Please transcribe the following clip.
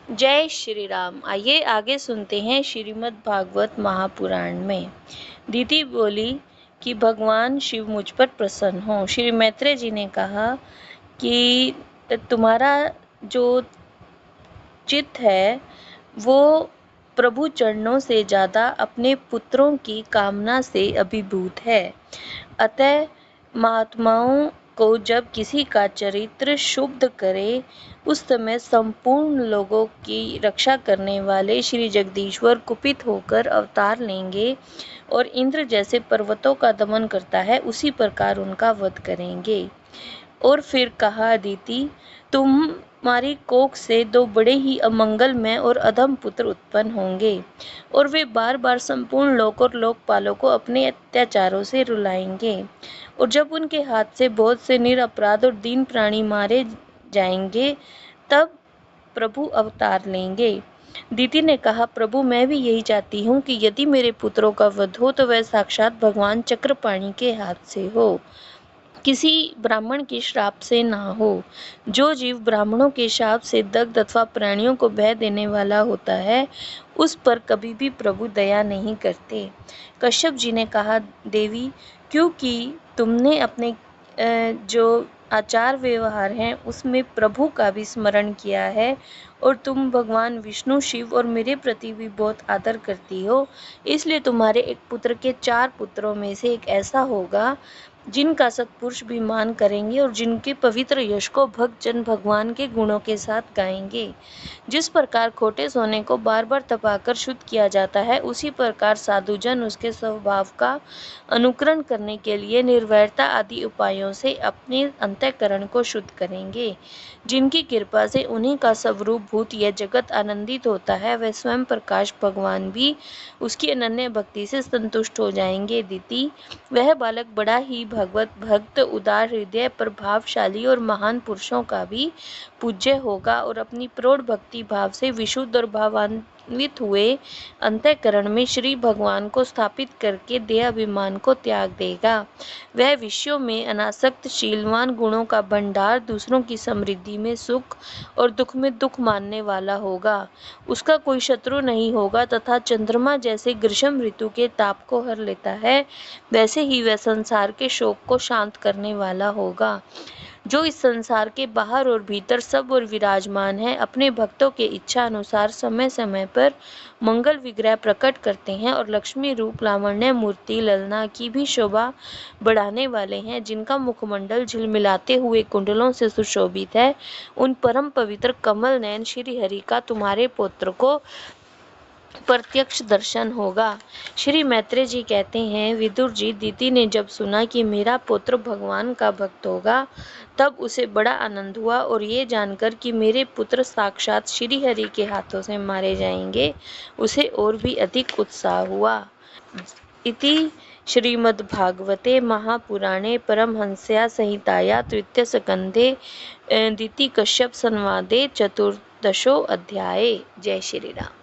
जय श्री राम। आइए आगे सुनते हैं श्रीमद् भागवत महापुराण में। दीति बोली कि भगवान शिव मुझ पर प्रसन्न हो। श्री मैत्रेय जी ने कहा कि तुम्हारा जो चित्त है वो प्रभु चरणों से ज़्यादा अपने पुत्रों की कामना से अभिभूत है। अतः महात्माओं को जब किसी का चरित्र शुद्ध करे उस समय संपूर्ण लोगों की रक्षा करने वाले श्री जगदीश्वर कुपित होकर अवतार लेंगे और इंद्र जैसे पर्वतों का दमन करता है उसी प्रकार उनका वध करेंगे। और फिर कहा, अदिति, तुम्हारी कोख से दो बड़े ही अमंगलमय और अधम पुत्र उत्पन्न होंगे और वे बार बार संपूर्ण लोक और लोकपालों को अपने अत्याचारों से रुलाएंगे। और जब उनके हाथ से बहुत से निरपराध और दीन प्राणी मारे जाएंगे तब प्रभु अवतार लेंगे। दीति ने कहा, प्रभु, मैं भी यही चाहती हूँ कि यदि मेरे पुत्रों का वध हो तो वह साक्षात भगवान चक्रपाणि के हाथ से हो, किसी ब्राह्मण के श्राप से ना हो। जो जीव ब्राह्मणों के शाप से दग्ध अथवा प्राणियों को भय देने वाला होता है उस पर कभी भी प्रभु दया नहीं करते। कश्यप जी ने कहा, देवी, क्योंकि तुमने अपने जो आचार व्यवहार हैं उसमें प्रभु का भी स्मरण किया है और तुम भगवान विष्णु, शिव और मेरे प्रति भी बहुत आदर करती हो, इसलिए तुम्हारे एक पुत्र के 4 पुत्रों में से एक ऐसा होगा जिनका सत्पुरुष भी मान करेंगे और जिनके पवित्र यश को भक्तजन भगवान के गुणों के साथ गाएंगे। जिस प्रकार खोटे सोने को बार बार तपाकर शुद्ध किया जाता है उसी प्रकार साधुजन उसके स्वभाव का अनुकरण करने के लिए निर्वैरता आदि उपायों से अपने अंतःकरण को शुद्ध करेंगे। जिनकी कृपा से उन्हीं का स्वरूप भूत यह जगत आनंदित होता है वह स्वयं प्रकाश भगवान भी उसकी अनन्य भक्ति से संतुष्ट हो जाएंगे। दीति, वह बालक बड़ा ही भगवत भक्त, उदार हृदय, प्रभावशाली और महान पुरुषों का भी पूज्य होगा और अपनी प्रौढ़ भक्ति भाव से विशुद्ध और भावान्वित हुए अंतःकरण में श्री भगवान को स्थापित करके देह अभिमान को त्याग देगा। वह विषयों में अनासक्त, शीलवान, गुणों का भंडार, दूसरों की समृद्धि में सुख और दुख में दुख मानने वाला होगा। उसका कोई शत्रु नहीं होगा तथा चंद्रमा जैसे ग्रीष्म ऋतु के ताप को हर लेता है वैसे ही वह संसार के शोक को शांत करने वाला होगा। जो इस संसार के बाहर और भीतर सब और विराजमान है, अपने भक्तों के इच्छा अनुसार समय समय पर मंगल विग्रह प्रकट करते हैं और लक्ष्मी रूप, लावण्य मूर्ति, ललना की भी शोभा बढ़ाने वाले हैं, जिनका मुखमंडल झिलमिलाते हुए कुंडलों से सुशोभित है, उन परम पवित्र कमल नयन श्री हरि का तुम्हारे पुत्र को प्रत्यक्ष दर्शन होगा। श्री मैत्रेय जी कहते हैं, विदुर जी, दीति ने जब सुना कि मेरा पुत्र भगवान का भक्त होगा तब उसे बड़ा आनंद हुआ और ये जानकर कि मेरे पुत्र साक्षात श्री हरि के हाथों से मारे जाएंगे उसे और भी अधिक उत्साह हुआ। इति श्रीमद्भागवते महापुराणे परमहंस्या संहिताया तृतीय स्कंधे दीति कश्यप संवादे 14 अध्याये। जय श्री राम।